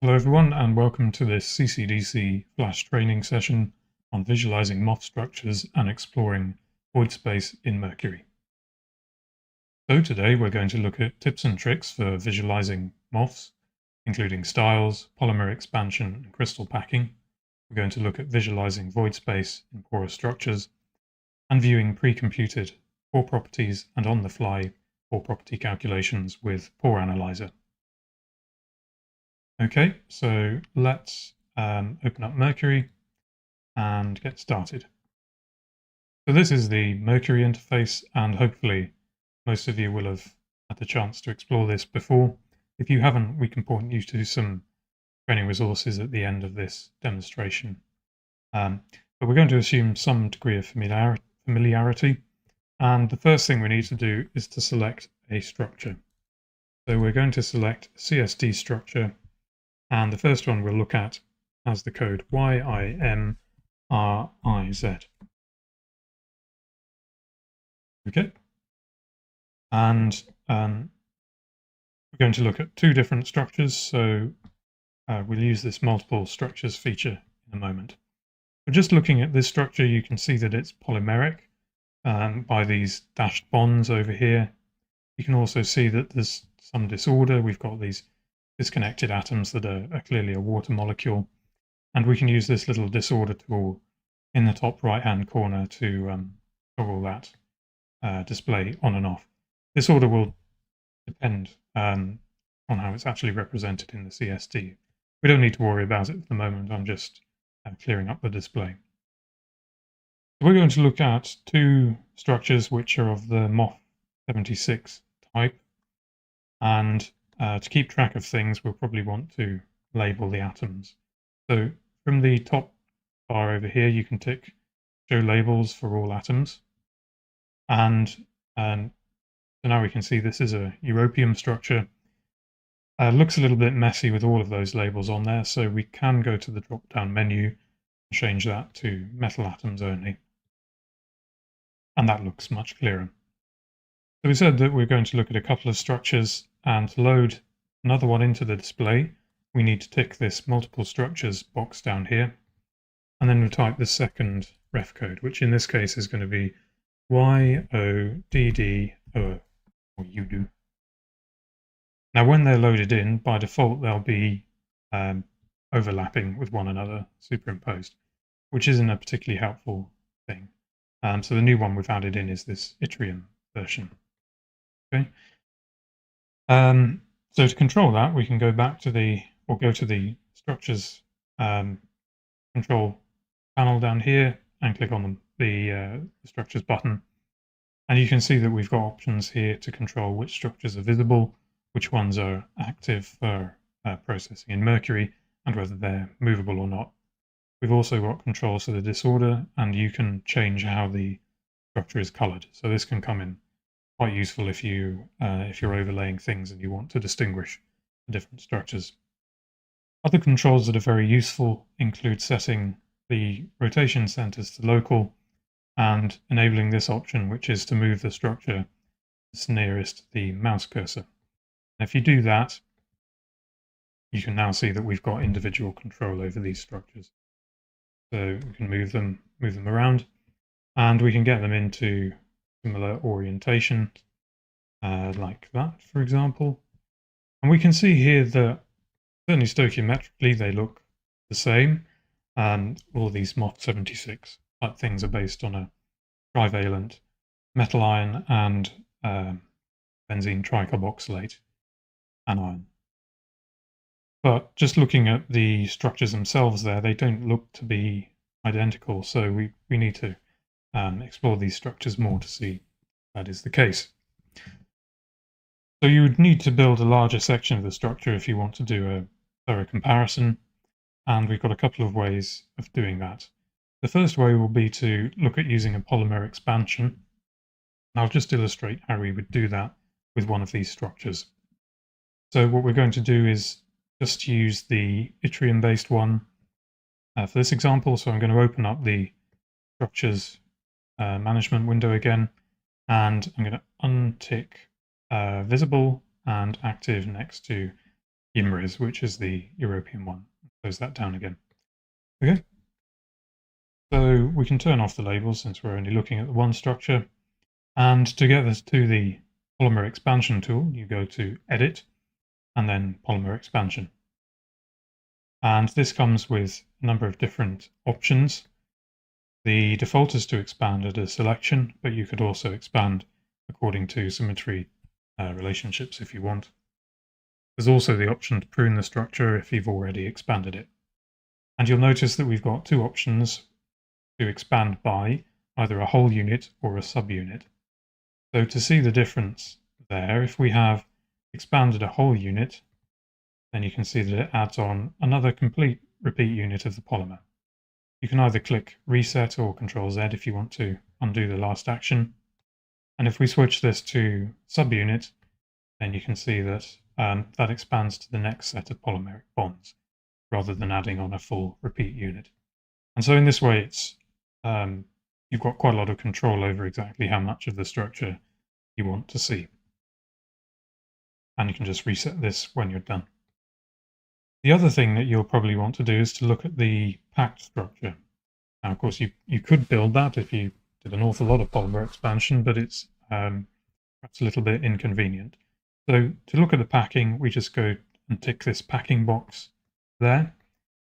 Hello everyone and welcome to this CCDC flash training session on visualizing MOF structures and exploring void space in Mercury. So today we're going to look at tips and tricks for visualizing MOFs, including styles, polymer expansion and crystal packing. We're going to look at visualizing void space in porous structures and viewing pre-computed pore properties and on-the-fly pore property calculations with Pore Analyser. Okay, so let's open up Mercury and get started. So this is the Mercury interface, and hopefully most of you will have had the chance to explore this before. If you haven't, we can point you to some training resources at the end of this demonstration. But we're going to assume some degree of familiarity, and the first thing we need to do is to select a structure. So we're going to select a CSD structure. And the first one we'll look at has the code YIMRIZ. Okay. And we're going to look at two different structures. So we'll use this multiple structures feature in a moment. But just looking at this structure, you can see that it's polymeric by these dashed bonds over here. You can also see that there's some disorder. We've got these disconnected atoms that are clearly a water molecule. And we can use this little disorder tool in the top right-hand corner to toggle that display on and off. This order will depend on how it's actually represented in the CSD. We don't need to worry about it at the moment. I'm just clearing up the display. So we're going to look at two structures which are of the MOF 76 type. And to keep track of things, we'll probably want to label the atoms. So from the top bar over here, you can tick show labels for all atoms. And so now we can see this is a europium structure. Looks a little bit messy with all of those labels on there, so we can go to the drop-down menu and change that to metal atoms only. And that looks much clearer. So we said that we're going to look at a couple of structures, and to load another one into the display, we need to tick this multiple structures box down here, and then we'll type the second ref code, which in this case is going to be YODDO, or UDO. Now when they're loaded in, by default they'll be overlapping with one another, superimposed, which isn't a particularly helpful thing. So the new one we've added in is this yttrium version. Okay. So to control that, we can go back to go to the structures control panel down here and click on the structures button. And you can see that we've got options here to control which structures are visible, which ones are active for processing in Mercury, and whether they're movable or not. We've also got controls for the disorder, and you can change how the structure is colored. So this can come in quite useful if you're overlaying things and you want to distinguish the different structures. Other controls that are very useful include setting the rotation centers to local and enabling this option, which is to move the structure that's nearest the mouse cursor. And if you do that, you can now see that we've got individual control over these structures. So we can move them around, and we can get them into similar orientation, like that, for example. And we can see here that certainly stoichiometrically they look the same. All these MOF 76 type things are based on a trivalent metal ion and benzene tricarboxylate anion. But just looking at the structures themselves there, they don't look to be identical, so we need to explore these structures more to see if that is the case. So you would need to build a larger section of the structure if you want to do a thorough comparison, and we've got a couple of ways of doing that. The first way will be to look at using a polymer expansion, and I'll just illustrate how we would do that with one of these structures. So what we're going to do is just use the yttrium-based one for this example. So I'm going to open up the structures management window again, and I'm going to untick visible and active next to is, which is the European one. Close that down again. Okay. So we can turn off the labels since we're only looking at the one structure. And to get this to the polymer expansion tool, you go to Edit and then Polymer Expansion. And this comes with a number of different options. The default is to expand at a selection, but you could also expand according to symmetry relationships if you want. There's also the option to prune the structure if you've already expanded it. And you'll notice that we've got two options to expand by, either a whole unit or a subunit. So to see the difference there, if we have expanded a whole unit, then you can see that it adds on another complete repeat unit of the polymer. You can either click Reset or Ctrl-Z if you want to undo the last action. And if we switch this to subunit, then you can see that that expands to the next set of polymeric bonds, rather than adding on a full repeat unit. And so in this way, it's you've got quite a lot of control over exactly how much of the structure you want to see. And you can just reset this when you're done. The other thing that you'll probably want to do is to look at the packed structure. Now, of course, you could build that if you did an awful lot of polymer expansion, but it's perhaps a little bit inconvenient. So to look at the packing, we just go and tick this packing box there,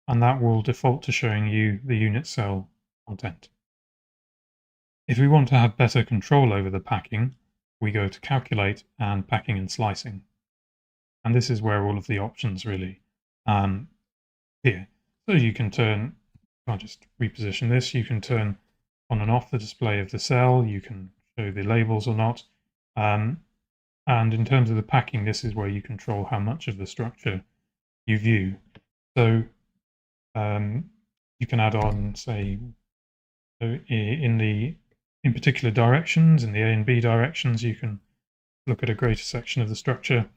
and that will default to showing you the unit cell content. If we want to have better control over the packing, we go to Calculate and Packing and Slicing. And this is where all of the options really here. So you can turn, I'll just reposition this, you can turn on and off the display of the cell, you can show the labels or not. And in terms of the packing, this is where you control how much of the structure you view. So you can add on, say, in particular directions, in the A and B directions, you can look at a greater section of the structure.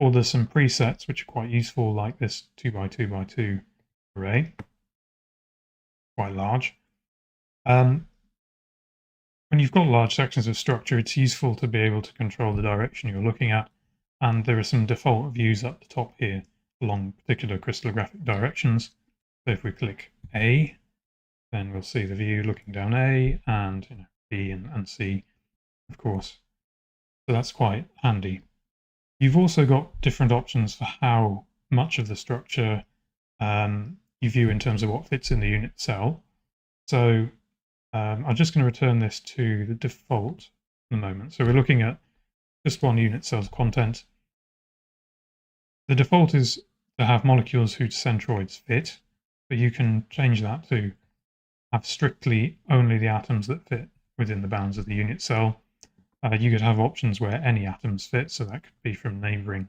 Or there's some presets which are quite useful, like this 2x2x2 array, quite large. When you've got large sections of structure, it's useful to be able to control the direction you're looking at, and there are some default views up the top here along particular crystallographic directions. So if we click A, then we'll see the view looking down A, and B and C, of course. So that's quite handy. You've also got different options for how much of the structure you view in terms of what fits in the unit cell. So I'm just going to return this to the default at the moment. So we're looking at just one unit cell's content. The default is to have molecules whose centroids fit, but you can change that to have strictly only the atoms that fit within the bounds of the unit cell. You could have options where any atoms fit, so that could be from neighboring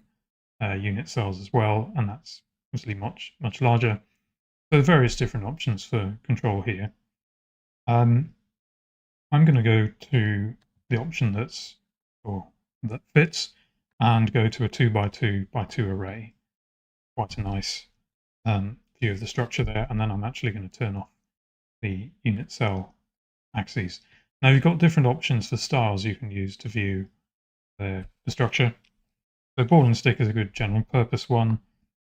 unit cells as well, and that's obviously much larger. So various different options for control here. I'm going to go to the option that fits and go to a 2x2x2 array. Quite a nice view of the structure there, and then I'm actually going to turn off the unit cell axes. Now you've got different options for styles you can use to view the structure. So ball and stick is a good general purpose one,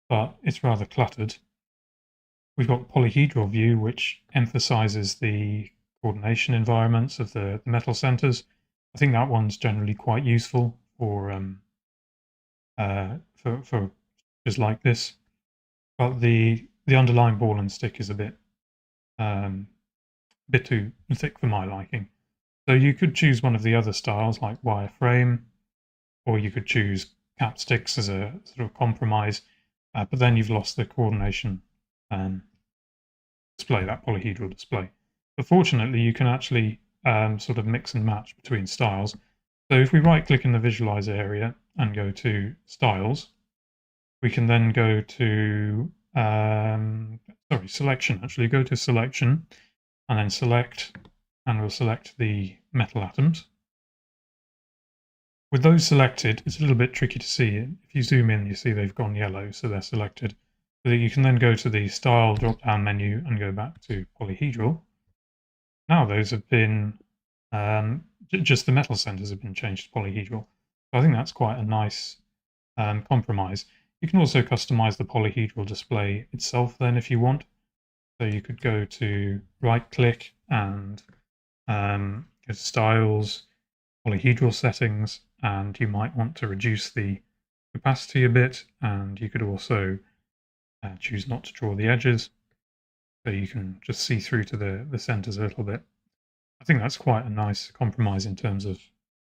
but it's rather cluttered. We've got polyhedral view, which emphasizes the coordination environments of the metal centers. I think that one's generally quite useful for just like this. But the underlying ball and stick is a bit too thick for my liking. So you could choose one of the other styles like wireframe, or you could choose cap sticks as a sort of compromise, but then you've lost the coordination display, that polyhedral display. But fortunately, you can actually sort of mix and match between styles. So if we right-click in the Visualize area and go to Styles, we can then go to Selection. Actually, go to Selection and then Select, and we'll select the metal atoms. With those selected, it's a little bit tricky to see. If you zoom in, you see they've gone yellow, so they're selected. So that you can then go to the Style drop-down menu and go back to Polyhedral. Now those have been, just the metal centers have been changed to polyhedral. So I think that's quite a nice compromise. You can also customize the polyhedral display itself then if you want. So you could go to right click and go to styles, polyhedral settings, and you might want to reduce the opacity a bit, and you could also choose not to draw the edges, so you can just see through to the centers a little bit. I think that's quite a nice compromise in terms of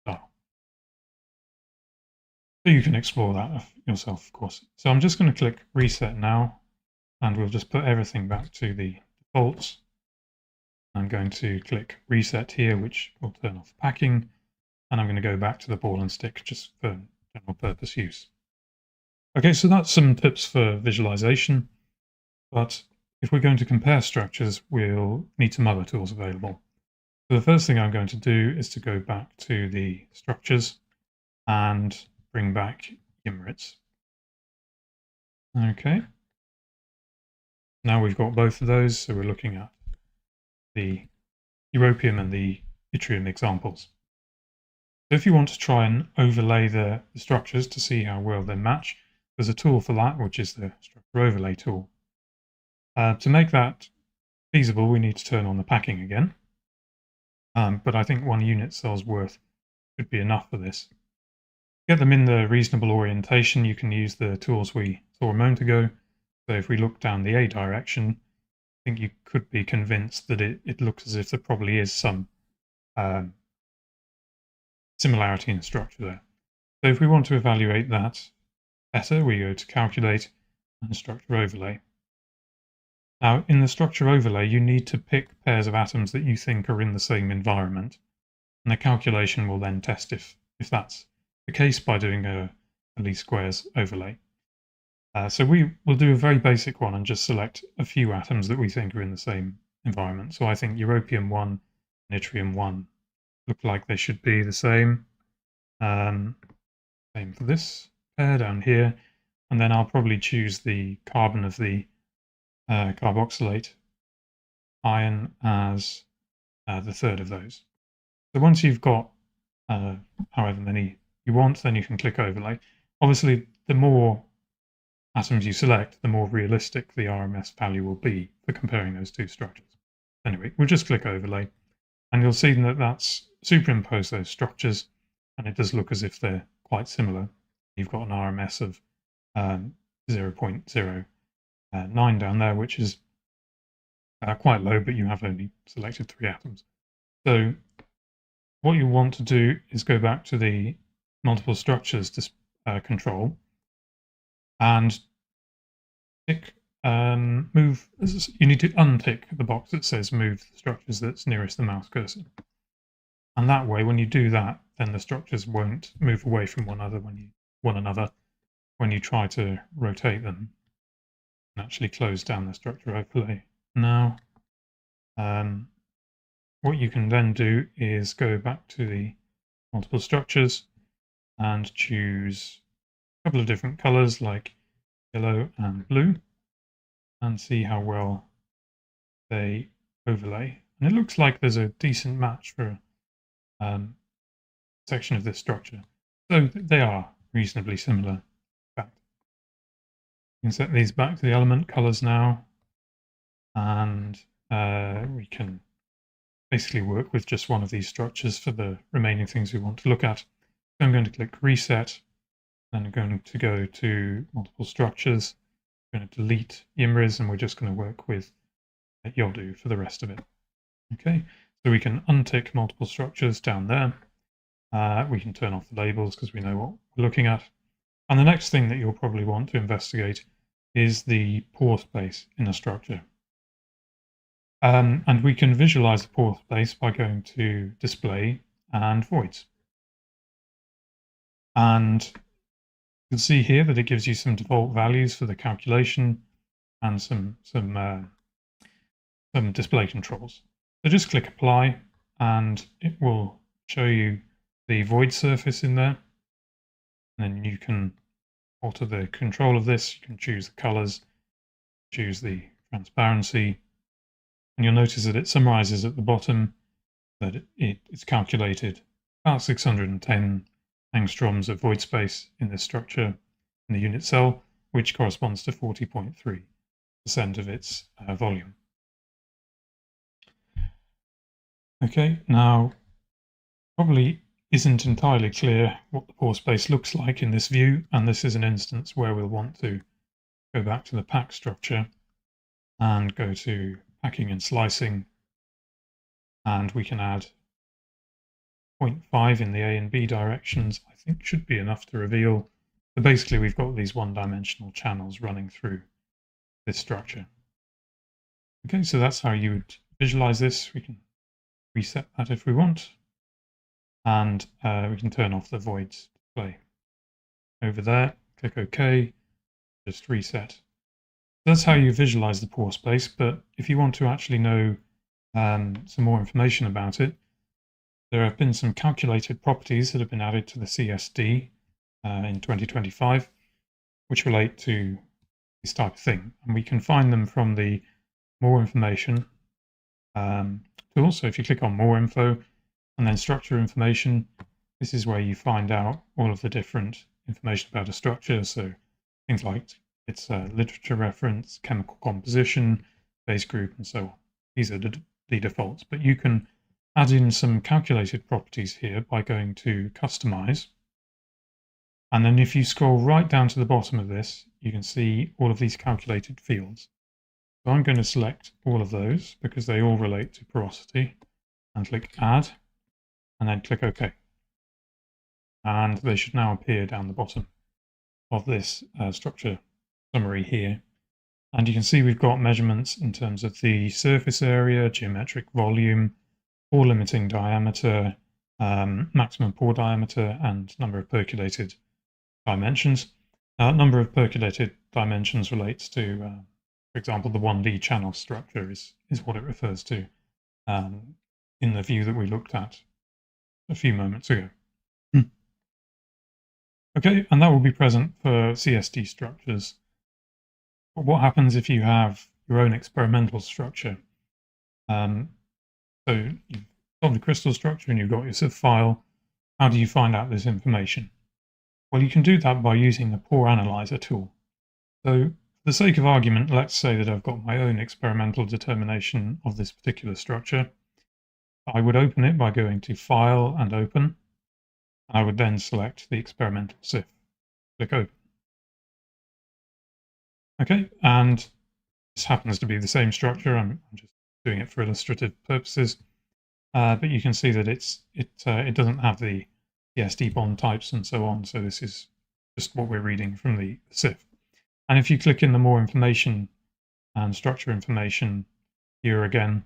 style. So you can explore that yourself, of course. So I'm just going to click reset now, and we'll just put everything back to the defaults. I'm going to click reset here, which will turn off packing, and I'm going to go back to the ball and stick just for general purpose use. Okay, so that's some tips for visualization, but if we're going to compare structures, we'll need some other tools available. So the first thing I'm going to do is to go back to the structures and bring back Emirates. Okay. Now we've got both of those, so we're looking at the europium and the yttrium examples. So if you want to try and overlay the structures to see how well they match, there's a tool for that, which is the structure overlay tool. To make that feasible, we need to turn on the packing again. But I think 1 unit cell's worth should be enough for this. To get them in the reasonable orientation, you can use the tools we saw a moment ago. So if we look down the A direction, I think you could be convinced that it looks as if there probably is some similarity in structure there. So if we want to evaluate that better, we go to Calculate and Structure Overlay. Now, in the Structure Overlay, you need to pick pairs of atoms that you think are in the same environment, and the calculation will then test if that's the case by doing a least squares overlay. So we will do a very basic one and just select a few atoms that we think are in the same environment. So I think europium 1 and yttrium 1 look like they should be the same. Same for this pair down here. And then I'll probably choose the carbon of the carboxylate ion as the third of those. So once you've got however many you want, then you can click overlay. Obviously, the more atoms you select, the more realistic the RMS value will be for comparing those two structures. Anyway, we'll just click overlay, and you'll see that that's superimposed those structures, and it does look as if they're quite similar. You've got an RMS of 0.09 down there, which is quite low, but you have only selected 3 atoms. So what you want to do is go back to the multiple structures control and tick move. You need to untick the box that says move the structures that's nearest the mouse cursor. And that way, when you do that, then the structures won't move away from one another when you try to rotate them and actually close down the structure overlay. Now, what you can then do is go back to the multiple structures and choose a couple of different colors like yellow and blue and see how well they overlay. And it looks like there's a decent match for a section of this structure. So they are reasonably similar. In fact, you can set these back to the element colors now, and we can basically work with just one of these structures for the remaining things we want to look at. So I'm going to click reset, then I'm going to go to multiple structures. I'm going to delete YMRIS, and we're just going to work with YODU for the rest of it. Okay, so we can untick multiple structures down there. We can turn off the labels because we know what we're looking at. And the next thing that you'll probably want to investigate is the pore space in a structure. And we can visualize the pore space by going to Display and Voids. And you'll see here that it gives you some default values for the calculation and some display controls. So just click Apply, and it will show you the void surface in there. And then you can alter the control of this. You can choose the colors, choose the transparency, and you'll notice that it summarizes at the bottom that it's calculated about 610 angstroms of void space in this structure in the unit cell, which corresponds to 40.3% of its volume. Okay, now probably isn't entirely clear what the pore space looks like in this view, and this is an instance where we'll want to go back to the pack structure and go to packing and slicing, and we can add 0.5 in the A and B directions. I think should be enough to reveal. But basically we've got these one-dimensional channels running through this structure. Okay, so that's how you would visualize this. We can reset that if we want, and we can turn off the voids display. Over there, click OK, just reset. That's how you visualize the pore space, but if you want to actually know some more information about it, there have been some calculated properties that have been added to the CSD in 2025, which relate to this type of thing. And we can find them from the More Information tool. So if you click on More Info and then Structure Information, this is where you find out all of the different information about a structure. So things like its literature reference, chemical composition, base group, and so on. These are the defaults, but you can add in some calculated properties here by going to Customize. And then if you scroll right down to the bottom of this, you can see all of these calculated fields. So I'm going to select all of those because they all relate to porosity, and click Add, and then click OK. And they should now appear down the bottom of this structure summary here. And you can see we've got measurements in terms of the surface area, geometric volume, pore limiting diameter, maximum pore diameter, and number of percolated dimensions. Number of percolated dimensions relates to, for example, the 1D channel structure is what it refers to in the view that we looked at a few moments ago. Okay, and that will be present for CSD structures. But what happens if you have your own experimental structure? So you've solved the crystal structure and you've got your CIF file. How do you find out this information? Well, you can do that by using the Pore Analyser tool. So for the sake of argument, let's say that I've got my own experimental determination of this particular structure. I would open it by going to File and Open. I would then select the experimental CIF. Click Open. Okay, and this happens to be the same structure. I'm just doing it for illustrative purposes. But you can see that it doesn't have the CSD bond types and so on. So this is just what we're reading from the CIF. And if you click in the More Information and Structure Information here again,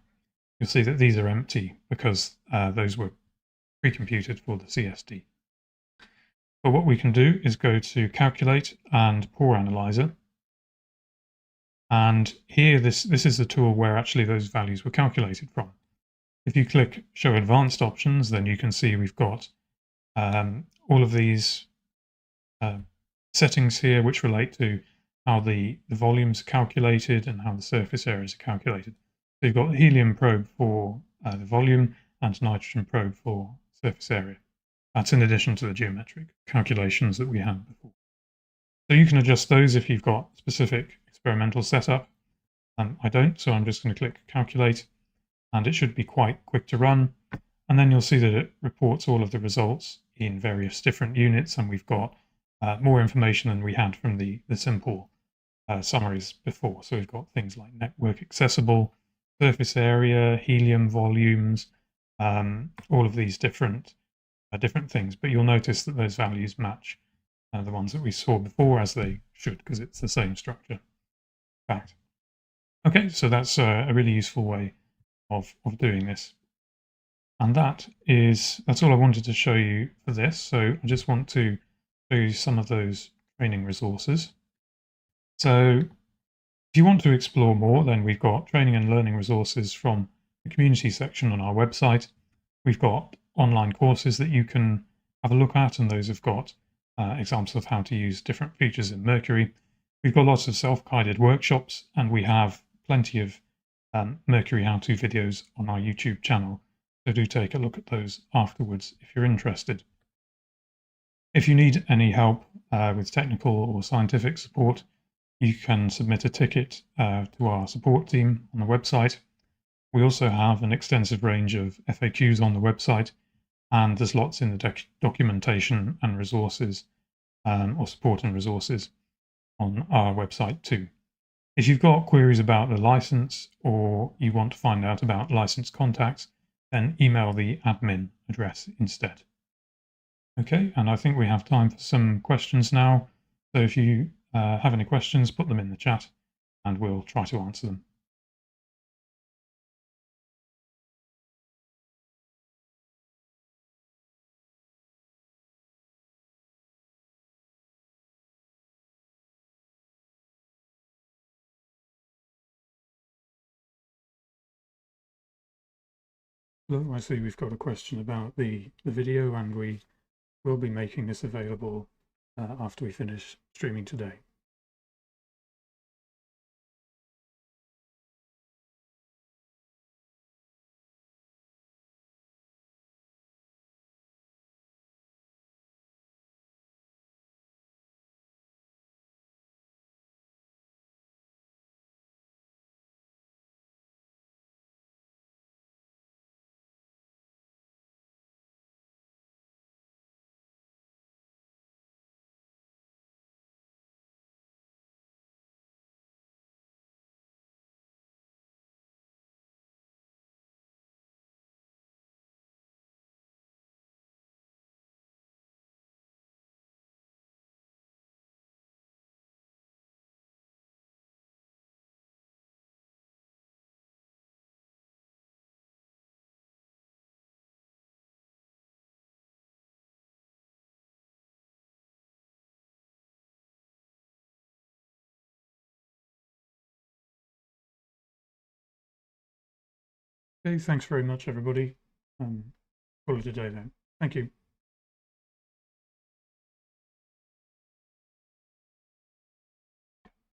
you'll see that these are empty because those were pre-computed for the CSD. But what we can do is go to Calculate and Pore Analyser. And here, this is the tool where actually those values were calculated from. If you click Show Advanced Options, then you can see we've got all of these settings here which relate to how the volumes are calculated and how the surface areas are calculated. So you've got the helium probe for the volume and nitrogen probe for surface area. That's in addition to the geometric calculations that we had before. So you can adjust those if you've got specific experimental setup. I don't, so I'm just going to click Calculate, and it should be quite quick to run. And then you'll see that it reports all of the results in various different units, and we've got more information than we had from the simple summaries before. So we've got things like network accessible, surface area, helium volumes, all of these different things. But you'll notice that those values match the ones that we saw before, as they should, because it's the same structure. In fact. Okay, so that's a really useful way of doing this. And that's all I wanted to show you for this. So I just want to show you some of those training resources. So if you want to explore more, then we've got training and learning resources from the community section on our website. We've got online courses that you can have a look at, and those have got examples of how to use different features in Mercury. We've got lots of self-guided workshops, and we have plenty of Mercury how-to videos on our YouTube channel. So do take a look at those afterwards if you're interested. If you need any help with technical or scientific support, you can submit a ticket to our support team on the website. We also have an extensive range of FAQs on the website, and there's lots in the documentation and resources, or support and resources on our website too. If you've got queries about the license or you want to find out about license contacts, then email the admin address instead. Okay, and I think we have time for some questions now. So if you have any questions, put them in the chat and we'll try to answer them. So I see we've got a question about the video, and we will be making this available after we finish streaming today. Okay, thanks very much, everybody. Call it a day then. Thank you.